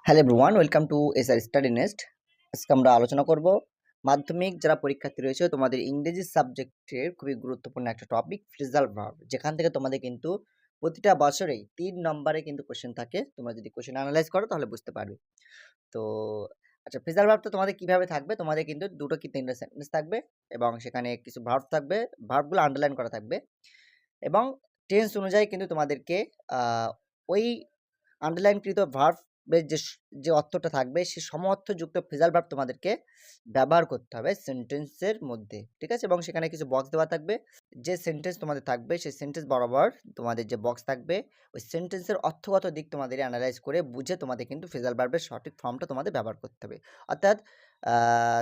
Hello everyone, welcome to SR study nest. আজকে আমরা আলোচনা করব মাধ্যমিক যারা পরীক্ষার্থী রয়েছে তোমাদের ইংরেজি সাবজেক্টের খুবই গুরুত্বপূর্ণ একটা টপিক ফ্রেজাল ভার্ব, যেখান থেকে তোমাদের কিন্তু প্রতিটা বছরেই 3 নম্বরে কিন্তু কোশ্চেন থাকে। তোমরা যদি কোশ্চেন অ্যানালাইজ করো তাহলে বুঝতে পারবে। তো আচ্ছা, ফ্রেজাল ভার্বটা তোমাদের কিভাবে থাকবে? তোমাদের কিন্তু দুটো কি তিনটা সেন্টেন্স থাকবে এবং সেখানে কিছু ভার্ব থাকবে, ভার্বগুলো আন্ডারলাইন করা থাকবে এবং টেন্স অনুযায়ী কিন্তু তোমাদেরকে ওই আন্ডারলাইনকৃত ভার্বের যে অর্থটা থাকবে সে সমঅর্থযুক্ত ফ্রেজাল ভার্ব তোমাদেরকে ব্যবহার করতে হবে সেন্টেন্সের মধ্যে, ঠিক আছে? এবং সেখানে কিছু বক্স দেওয়া থাকবে। যে সেন্টেন্স তোমাদের থাকবে সেই সেন্টেন্স বরাবর তোমাদের যে বক্স থাকবে ওই সেন্টেন্সের অর্থগত দিক তোমাদের অ্যানালাইজ করে বুঝে তোমাদের কিন্তু ফ্রেজাল ভার্বের সঠিক ফর্মটা তোমাদের ব্যবহার করতে হবে। অর্থাৎ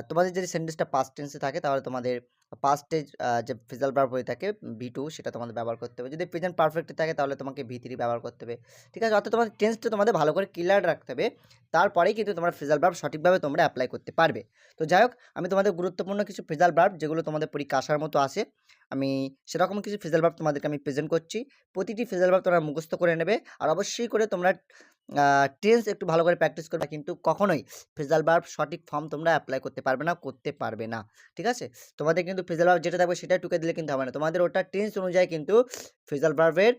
তোমাদের যদি সেন্টেন্সটা পাস্ট টেন্সে থাকে তাহলে তোমাদের পাস্টে যে ফ্রেজাল ভার্ব হয়ে থাকে V2 সেটা তোমাদের ব্যবহার করতে হবে। যদি প্রেজেন্ট পারফেক্টে থাকে তাহলে তোমাকে V3 ব্যবহার করতে হবে, ঠিক আছে? অর্থাৎ তোমাদের টেন্সটা তোমাদের ভালো করে ক্লিয়ার রাখতে হবে, তারপরেই কিন্তু তোমরা ফ্রেজাল ভার্ব সঠিকভাবে তোমরা অ্যাপ্লাই করতে পারবে। তো যাই হোক, আমি তোমাদের গুরুত্বপূর্ণ কিছু ফ্রেজাল ভার্ব যেগুলো তোমাদের পরীক্ষা আসার মতো আসে, আমি সেরকম কিছু ফ্রেজাল ভার্ব তোমাদেরকে আমি প্রেজেন্ট করছি। প্রতিটি ফ্রেজাল ভার্ব তোমরা মুখস্থ করে নেবে আর অবশ্যই করে তোমরা টেন্স একটু ভালো করে প্র্যাকটিস করবে, কিন্তু কখনোই ফ্রেজাল ভার্ব সঠিক ফর্ম তোমরা অ্যাপ্লাই করতে পারবে না, ঠিক আছে? তোমাদের কিন্তু ফ্রেজাল ভার্ব যেটা থাকবে সেটাই টুকে দিলে কিন্তু হবে না, তোমাদের ওটা টেন্স অনুযায়ী কিন্তু ফ্রেজাল ভার্বের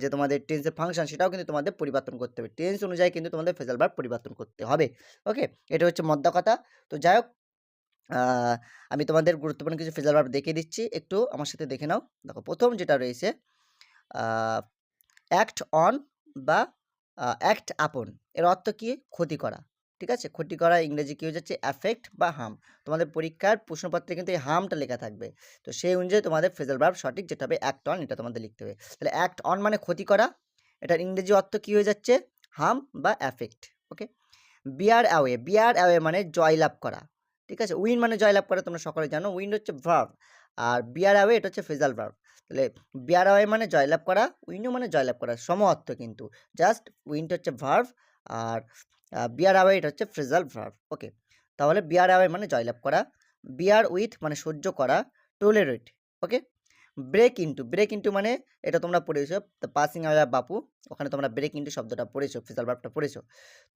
যে তোমাদের টেন্সের ফাংশন সেটাও কিন্তু তোমাদের পরিবর্তন করতে হবে। টেন্স অনুযায়ী কিন্তু তোমাদের ফ্রেজাল ভার্ব পরিবর্তন করতে হবে। ওকে, এটা হচ্ছে মোদ্দা কথা। তো যাই হোক, আমি তোমাদের গুরুত্বপূর্ণ কিছু ফ্রেজাল ভার্ব দেখিয়ে দিচ্ছি, একটু আমার সাথে দেখে নাও। দেখো, প্রথম যেটা রয়েছে অ্যাক্ট অন বা অ্যাক্ট আপন, এর অর্থ কি? ক্ষতি করা, ঠিক আছে? ক্ষতি করা ইংরেজি কি হয়ে যাচ্ছে? অ্যাফেক্ট বা হার্ম। তোমাদের পরীক্ষার প্রশ্নপত্রে কিন্তু এই হার্মটা লেখা থাকবে, তো সেই অনুযায়ী তোমাদের ফ্রেজাল ভার্ব সঠিক যেটা হবে অ্যাক্ট অন, এটা তোমাদের লিখতে হবে। তাহলে অ্যাক্ট অন মানে ক্ষতি করা, এটার ইংরেজি অর্থ কি হয়ে যাচ্ছে? হার্ম বা অ্যাফেক্ট। ওকে, বিয়ার অ্যাওয়ে মানে জয়লাভ করা, ঠিক আছে? উইন মানে জয়লাভ করা, তোমরা সকলে জানো। উইন হচ্ছে ভার্ব আর বিয়ার অ্যাওয়ে এটা হচ্ছে ফ্রেজাল ভার্ব। তাহলে বিয়ার অ্যাওয়ে মানে জয়লাভ করা, উইনও মানে জয়লাভ করা, সম অর্থ কিন্তু। জাস্ট উইনটা হচ্ছে ভার্ব আর বিয়ার অ্যাওয়ে এটা হচ্ছে ফ্রেজাল ভার্ব। ওকে, তাহলে বিয়ার অ্যাওয়ে মানে জয়লাভ করা, বিয়ার উইথ মানে সহ্য করা, টলারেট। ওকে, ব্রেক ইন্টু মানে এটা তোমরা পড়েছো পাসিং আওয়ে বাপু, ওখানে তোমরা ব্রেক ইন্টু শব্দটা পড়েছো, ফ্রেজাল ভার্বটা পড়েছো।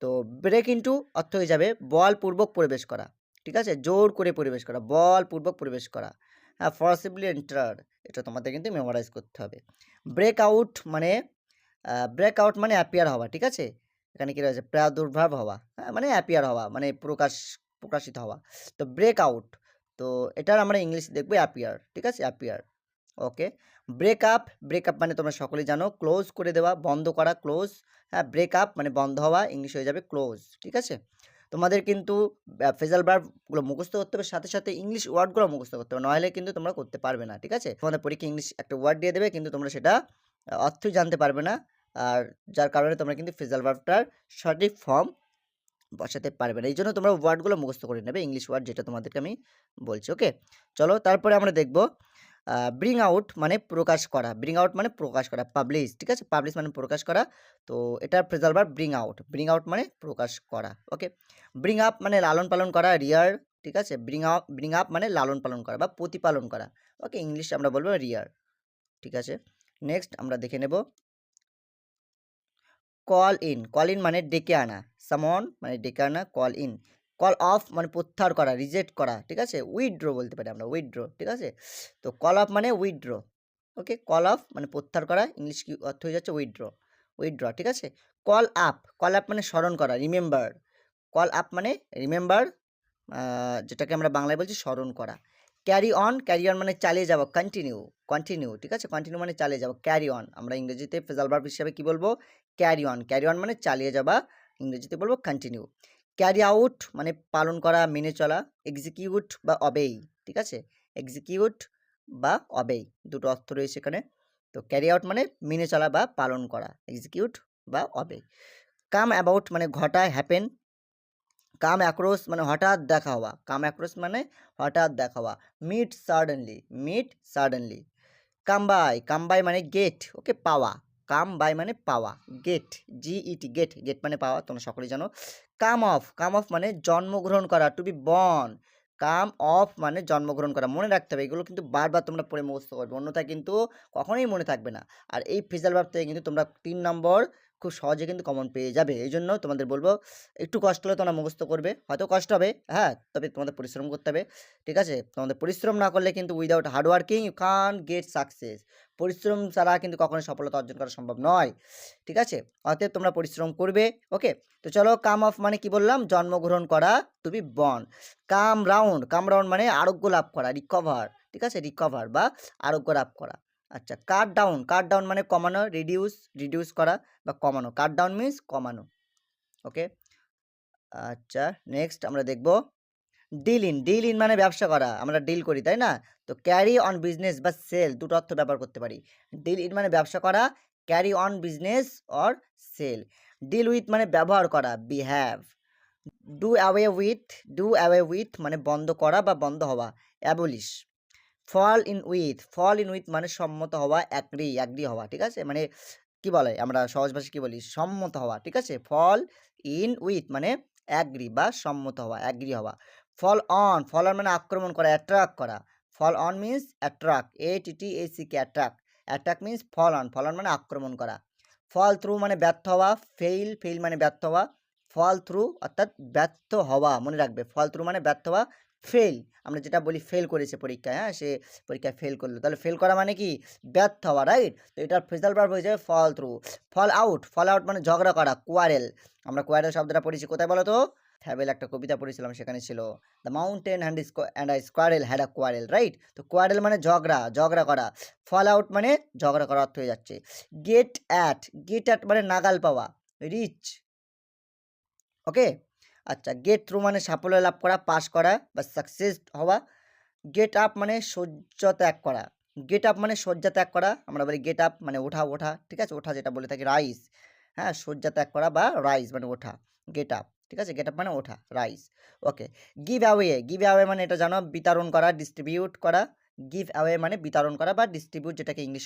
তো ব্রেক ইন্টু অর্থ হয়ে যাবে বলপূর্বক প্রবেশ করা, ঠিক আছে? জোর করে প্রবেশ করা, বলপূর্বক প্রবেশ করা। হ্যাঁ, ফর্সিবলি এন্টার, এটা তোমাদের কিন্তু মেমোরাইজ করতে হবে। ব্রেক আউট মানে অ্যাপিয়ার হওয়া, ঠিক আছে? এখানে কি রয়েছে? প্রাদুর্ভাব হওয়া, হ্যাঁ, মানে অ্যাপিয়ার হওয়া মানে প্রকাশিত হওয়া। তো ব্রেক আউট, তো এটার আমরা ইংলিশ দেখবো অ্যাপিয়ার, ঠিক আছে? অ্যাপিয়ার। ওকে, ব্রেকআপ মানে তোমরা সকলেই জানো ক্লোজ করে দেওয়া, বন্ধ করা, ক্লোজ। হ্যাঁ, ব্রেকআপ মানে বন্ধ হওয়া, ইংলিশ হয়ে যাবে ক্লোজ, ঠিক আছে? তোমাদের কিন্তু ফ্রেজাল ভার্বগুলো মুখস্থ করতে হবে, সাথে সাথে ইংলিশ ওয়ার্ডগুলো মুখস্থ করতে হবে, নইলে কিন্তু তোমরা করতে পারবে না, ঠিক আছে? তোমাদের পরীক্ষা ইংলিশ একটা ওয়ার্ড দিয়ে দেবে, কিন্তু তোমরা সেটা অর্থই জানতে পারবে না, আর যার কারণে তোমরা কিন্তু ফ্রেজাল ভার্বটার সঠিক ফর্ম বসাতে পারবে না। এই জন্য তোমরা ওয়ার্ডগুলো মুখস্থ করে নেবে, ইংলিশ ওয়ার্ড যেটা তোমাদেরকে আমি বলছি। ওকে, চলো তারপরে আমরা দেখব ব্রিং আউট মানে প্রকাশ করা, ব্রিং আউট মানে প্রকাশ করা, পাবলিশ, ঠিক আছে? পাবলিশ মানে প্রকাশ করা, তো এটার ফ্রেজাল ভার্ব ব্রিং আউট মানে প্রকাশ করা। ওকে, ব্রিং আপ মানে লালন পালন করা, রিয়ার, ঠিক আছে? ব্রিং আপ মানে লালন পালন করা বা প্রতিপালন করা। ওকে, ইংলিশ আমরা বলবো রিয়ার, ঠিক আছে? নেক্সট আমরা দেখে নেব কল ইন মানে ডেকে আনা, সামন মানে ডেকে আনা, কল ইন। কল অফ মানে প্রত্যাহার করা, রিজেক্ট করা, ঠিক আছে? উইথড্র বলতে পারি আমরা, উইথড্র, ঠিক আছে? তো কল অফ মানে উইথড্র। ওকে, কল অফ মানে প্রত্যাহার করা, ইংলিশ কি অর্থ হয়ে যাচ্ছে? উইথড্র, ঠিক আছে? কল আপ মানে স্মরণ করা, রিমেম্বার। কল আপ মানে রিমেম্বার, যেটাকে আমরা বাংলায় বলছি স্মরণ করা। ক্যারি অন মানে চালিয়ে যাওয়া, কন্টিনিউ, ঠিক আছে? কন্টিনিউ মানে চালিয়ে যাওয়া, ক্যারি অন আমরা ইংরেজিতে ফ্রেজাল ভার্ব হিসাবে কি বলবো? ক্যারি অন মানে চালিয়ে যাওয়া, ইংরেজিতে বলবো কন্টিনিউ। ক্যারি আউট মানে পালন করা, মেনে চলা। এক্সিকিউট বা অবেই, ঠিক আছে? এক্সিকিউট বা অবেই দুটো অর্থ রয়েছে এখানে। তো ক্যারি আউট মানে মেনে চলা বা পালন করা, এক্সিকিউট বা অবেই। কাম অ্যাবাউট মানে ঘটা, হ্যাপেন। কাম অ্যাক্রস মানে হঠাৎ দেখা হওয়া, মিট সাডেনলি। কাম বাই মানে গেট, ওকে, পাওয়া। কাম বাই মানে পাওয়া, গেট, গেট মানে পাওয়া, তোমরা সকলেই জানো। কাম অফ মানে জন্মগ্রহণ করা, to be born. Come off মানে জন্মগ্রহণ করা, মনে রাখতে হবে, এগুলো কিন্তু বারবার তোমরা পড়ে মুখস্থ করবে, অন্যথায় কিন্তু কখনোই মনে থাকবে না। আর এই ফ্রেজাল ভার্ব থেকে কিন্তু তোমরা 3 নম্বর খুব সহজে কিন্তু কমন পেয়ে যাবে। এইজন্য তোমাদের বলবো একটু কষ্ট হলে তোমরা মুখস্থ করবে। হয়তো কষ্ট হবে, হ্যাঁ? তবে তোমাদের পরিশ্রম করতে হবে। ঠিক আছে? তোমাদের পরিশ্রম না করলে কিন্তু without hard working you can't get success. পরিশ্রম ছাড়া কিন্তু কখনোই সফলতা অর্জন করা সম্ভব নয়। ঠিক আছে? অতএব তোমরা পরিশ্রম করবে। ওকে? তো চলো কাম অফ মানে কি বললাম? জন্মগ্রহণ করা, to be born. Come round মানে আরোগ্য লাভ করা, রিকভার। ঠিক আছে? রিকভার বা আরোগ্য লাভ করা। আচ্ছা, কাট ডাউন মানে কমানো, রিডিউস করা বা কমানো। কাট ডাউন মিন্স কমানো। ওকে? আচ্ছা, নেক্সট আমরা দেখব ডিল ইন মানে ব্যবসা করা, আমরা ডিল করি, তাই না? তো ক্যারি অন বিজনেস বা সেল দুটো অর্থ ব্যবহার করতে পারি। ডিল ইন মানে ব্যবসা করা, carry on business or sell. Deal with মানে ব্যবহার করা, বিহেভ। ডু অ্যাওয়ে উইথ মানে বন্ধ করা বা বন্ধ হওয়া, অ্যাবলিশ। ফল ইন উইথ মানে সম্মত হওয়া, অ্যাগ্রি হওয়া। ঠিক আছে? মানে কি বলে, আমরা সহজ ভাষায় কি বলি? সম্মত হওয়া। ঠিক আছে? ফল ইন উইথ মানে অ্যাগ্রি বা সম্মত হওয়া, অ্যাগ্রি হওয়া। ফল অন মানে আক্রমণ করা, অ্যাট্রাক্ট করা। Fall on means attract, ATTACK, attract means fall on মানে আক্রমণ করা। ফল থ্রু মানে ব্যর্থ হওয়া, ফেইল মানে ব্যর্থ হওয়া। ফল থ্রু অর্থাৎ ব্যর্থ হওয়া, মনে রাখবে। ফল থ্রু মানে ব্যর্থ হওয়া। ফেল, আমরা যেটা বলি ফেল করেছে পরীক্ষায়, হ্যাঁ? সে পরীক্ষায় ফেল করলো, তাহলে ফেল করা মানে কি? ব্যর্থ হওয়া, রাইট? তো এটার ফ্রেজাল ভার্ব হয়ে যাবে ফল থ্রু। ফল আউট মানে ঝগড়া করা, কোয়ারেল। আমরা কোয়ারেল শব্দটা পড়েছি কোথায় বলো তো? ফ্যাবেল একটা কবিতা পড়েছিলাম, সেখানে ছিল the mountain and I squirrel had a quarrel, right? তো কোয়ারেল মানে ঝগড়া করা। ফল আউট মানে ঝগড়া করা অর্থ হয়ে যাচ্ছে। গেট অ্যাট মানে নাগাল পাওয়া, রিচ। ওকে? আচ্ছা, গেট থ্রু মানে সাফল্য লাভ করা, পাস করা বা সাকসেস হওয়া। গেট আপ মানে শয্যা ত্যাগ করা। গেট আপ মানে শয্যা ত্যাগ করা, আমরা বলি গেট আপ মানে ওঠা। ঠিক আছে? ওঠা যেটা বলে থাকি, রাইস। হ্যাঁ, শয্যা ত্যাগ করা বা রাইস মানে ওঠা, গেট আপ। ঠিক আছে? গেট আপ মানে ওঠা, রাইস। ওকে। গিভ অ্যাওয়ে মানে এটা জানো, বিতরণ করা, ডিস্ট্রিবিউট করা। গিভ অ্যাওয়ে মানে বিতরণ করা বা ডিস্ট্রিবিউট, যেটাকে ইংলিশ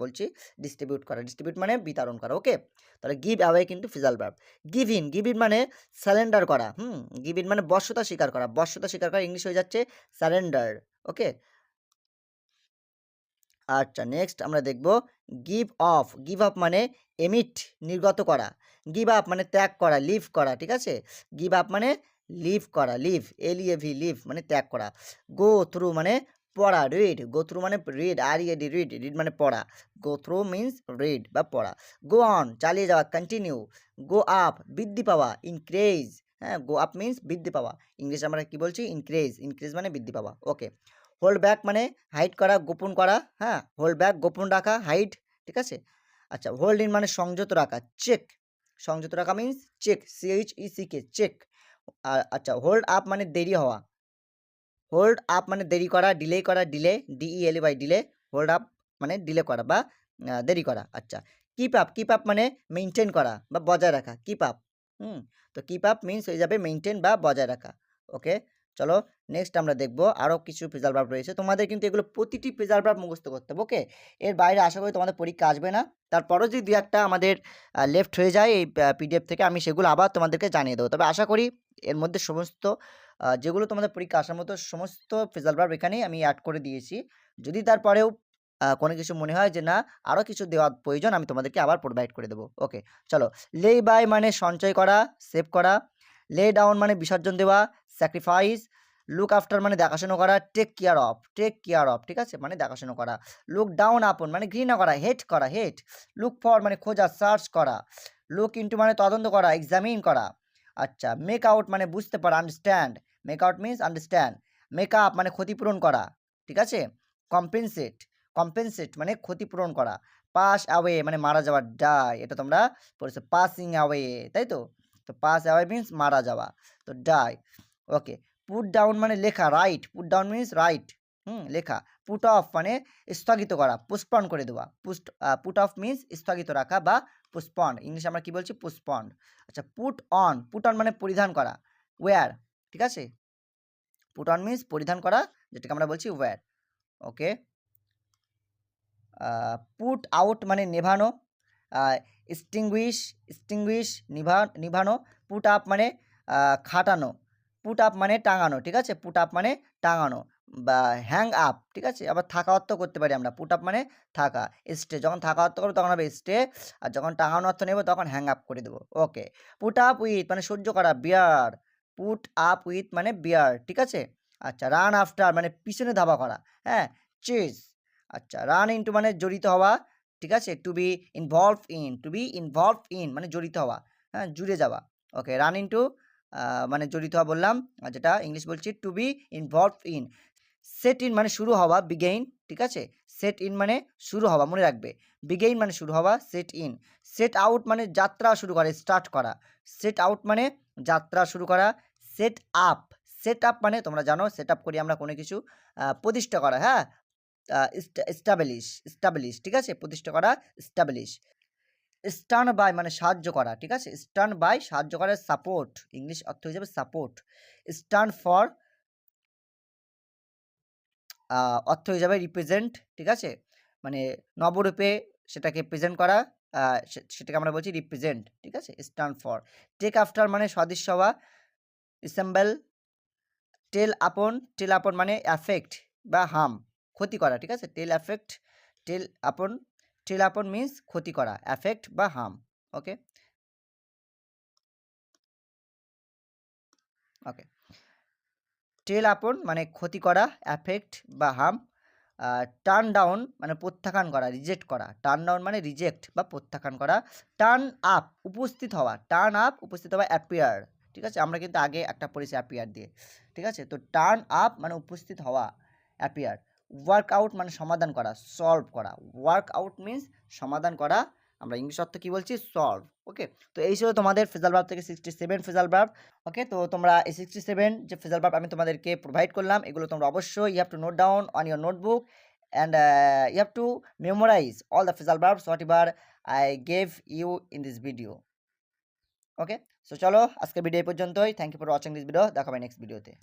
বলছি ডিস্ট্রিবিউট মানে বিতরণ করা। ওকে? তাহলে গিভ অ্যাওয়ে কিন্তু ফিজাল ভার্ব। গিভ ইন মানে সারেন্ডার করা। গিভ ইন মানে বশ্যতা স্বীকার করা, ইংলিশ হয়ে যাচ্ছে সারেন্ডার। ওকে? আচ্ছা, নেক্সট আমরা দেখব গিভ অফ মানে এমিট, নির্গত করা। গিভ আপ মানে ত্যাগ করা, লিভ করা। ঠিক আছে? গিভ আপ মানে লিভ করা, লিভ মানে ত্যাগ করা। গো থ্রু মানে পড়া, গো থ্রু মানে রিড মানে পড়া। গো থ্রু মিন্স রিড বা পড়া। গো অন চালিয়ে যাওয়া, কন্টিনিউ। গো আপ বৃদ্ধি পাওয়া, ইনক্রেজ। হ্যাঁ, গো আপ মিন্স বৃদ্ধি পাওয়া। ইংলিশ আমরা কি বলছি? ইনক্রেজ মানে বৃদ্ধি পাওয়া। ওকে। হোল্ড ব্যাক মানে হাইড করা, গোপন করা। হ্যাঁ, হোল্ড ব্যাক গোপন রাখা, হাইড। ঠিক আছে? আচ্ছা, হোল্ড ইন মানে সংযত রাখা, সংযত রাখা মিন্স CHECK, চেক। আর আচ্ছা, হোল্ড আপ মানে দেরি হওয়া। হোল্ড আপ মানে দেরি করা, DELE ডিলে। হোল্ড আপ মানে ডিলে করা বা দেরি করা। আচ্ছা, কিপ আপ মানে মেইনটেইন করা বা বজায় রাখা, কিপ আপ। তো কিপ আপ মিন্স হয়ে যাবে মেইনটেইন বা বজায় রাখা। ওকে? চলো নেক্সট আমরা দেখব আরও কিছু ফ্রেজাল ভার্ব রয়েছে। তোমাদের কিন্তু এগুলো প্রতিটি ফ্রেজাল ভার্ব মুখস্থ করতে হবে। ওকে? এর বাইরে আশা করি তোমাদের পরীক্ষা আসবে না। তারপরও যদি দু একটা আমাদের লেফট হয়ে যায় এই PDF থেকে, আমি সেগুলো আবার তোমাদেরকে জানিয়ে দেবো। তবে আশা করি এর মধ্যে সমস্ত যেগুলো তোমাদের পরীক্ষা আসার মতো সমস্ত ফ্রেজাল ভার্ব এখানেই আমি অ্যাড করে দিয়েছি। যদি তারপরেও কোনো কিছু মনে হয় যে না, আরও কিছু দেওয়ার প্রয়োজন, আমি তোমাদেরকে আবার প্রোভাইড করে দেবো। ওকে? চলো, লে বাই মানে সঞ্চয় করা, সেভ করা। লে ডাউন মানে বিসর্জন দেওয়া, স্যাক্রিফাইস। লুক আফটার মানে দেখাশোনা করা, টেক কেয়ার অফ। ঠিক আছে? মানে দেখাশোনা করা। লুক ডাউন আপন মানে ঘৃণা করা, হেট। লুক ফর মানে খোঁজা, সার্চ করা। লুক ইনটু মানে তদন্ত করা, এক্সামিন করা। আচ্ছা, মেক আউট মানে বুঝতে পারা, understand. Make out means understand. Make up মানে ক্ষতিপূরণ করা। ঠিক আছে? কম্পেনসেট মানে ক্ষতিপূরণ করা। পাস অ্যাওয়ে মানে মারা যাওয়া, ডাই। এটা তোমরা পড়েছো, পাসিং অ্যাওয়ে, তাই তো? তো পাস অ্যাওয়ে মিন্স মারা যাওয়া, তো ডাই। ওকে। পুট ডাউন মানে লেখা, পুট ডাউন মিন্স রাইট, লেখা। পুট অফ মানে স্থগিত করা, পোস্টপন করে দেওয়া। পুট অফ মিন্স স্থগিত রাখা বা পোস্টপন্ড, ইংলিশ আমরা কি বলছি? পোস্টপন্ড। আচ্ছা, পুট অন মানে পরিধান করা, ওয়্যার। ঠিক আছে? পুট অন মিন্স পরিধান করা, যেটাকে আমরা বলছি ওয়্যার। ওকে। পুট আউট মানে নেভানো, এক্সটিংগুইশ নিভানো। পুট আপ মানে খাটানো, পুট আপ মানে টাঙানো। ঠিক আছে? পুট আপ মানে টাঙানো। বা হ্যাং আপ, ঠিক আছে? আবার থাকা অর্থ করতে পারি আমরা। পুট আপ মানে থাকা। স্টে যখন থাকা অর্থ করব তখন হবে স্টে, আর যখন টাঙানো অর্থ নেব তখন হ্যাং আপ করে দেব। ওকে। পুট আপ উইথ মানে সহ্য করা, বিয়ার। পুট আপ উইথ মানে বিয়ার, ঠিক আছে? আচ্ছা, রান আফটার মানে পিছনে ধাওয়া করা, হ্যাঁ? চেজ। আচ্ছা, রান ইনটু মানে জড়িত হওয়া, ঠিক আছে? To be involve in, to be involve in মানে জড়িত হওয়া, হ্যাঁ? জুড়ে যাওয়া। ওকে, রান ইনটু মানে জড়িত হওয়া বললাম, আর যেটা ইংলিশ বলছি to be involve in. Set in মানে শুরু হওয়া, বিগেইন, ঠিক আছে? সেট ইন মানে শুরু হওয়া, মনে রাখবে। বিগেইন মানে শুরু হওয়া, সেট ইন। সেট আউট মানে যাত্রা শুরু করা, স্টার্ট করা। সেট আউট মানে যাত্রা শুরু করা। সেট আপ, সেট আপ মানে তোমরা জানো সেট আপ করি আমরা কোনো কিছু প্রতিষ্ঠা করা, হ্যাঁ? এস্টাবলিশ, এস্টাবলিশ, ঠিক আছে? প্রতিষ্ঠা করা, এস্টাবলিশ। স্ট্যান্ড বাই মানে সাহায্য করা, ঠিক আছে? স্ট্যান্ড বাই সাহায্য করা, সাপোর্ট, ইংলিশ অর্থ হয়ে যাবে সাপোর্ট। স্ট্যান্ড ফর অর্থ হয়ে যাবে রিপ্রেজেন্ট, ঠিক আছে? মানে নবরূপে সেটাকে প্রেজেন্ট করা, সেটাকে আমরা বলছি রিপ্রেজেন্ট, ঠিক আছে? Stand for. টেক আফটার মানে সদৃশ্য হওয়া, রিসেম্বল। টেল আপন মানে অ্যাফেক্ট বা হার্ম, ক্ষতি করা, ঠিক আছে? টেল অ্যাফেক্ট, টেল আপন, টেল আপন মিন্স ক্ষতি করা, অ্যাফেক্ট বা হার্ম। ওকে, ওকে। টেল আপন মানে ক্ষতি করা, অ্যাফেক্ট বা হার্ম। টার্ন ডাউন মানে প্রত্যাখ্যান করা, রিজেক্ট করা। টার্ন ডাউন মানে রিজেক্ট বা প্রত্যাখ্যান করা। টার্ন আপ উপস্থিত হওয়া, টার্ন আপ উপস্থিত হওয়া, অ্যাপিয়ার, ঠিক আছে? আমরা কিন্তু আগে একটা পড়েছি অ্যাপিয়ার দিয়ে, ঠিক আছে? তো টার্ন আপ মানে উপস্থিত হওয়া, অ্যাপিয়ার। ওয়ার্ক আউট মানে সমাধান করা, সলভ করা। ওয়ার্ক আউট মিন্স সমাধান করা, আমরা ইংলিশ অর্থ কী বলছি, সলভ। ওকে, তো এই ছিল তোমাদের ফ্রেজাল ভার্ব থেকে 67 ফ্রেজাল ভার্ব। ওকে, তো তোমরা এই 67 যে ফ্রেজাল ভার্ব আমি তোমাদেরকে প্রোভাইড করলাম, এগুলো তোমরা অবশ্যই you have to note down on your notebook, and you have to memorize all the phrasal verbs whatever I gave you in this video. Okay, so চলো আজকের ভিডিও এই পর্যন্তই। Thank you for watching this video. দেখা হবে next ভিডিওতে।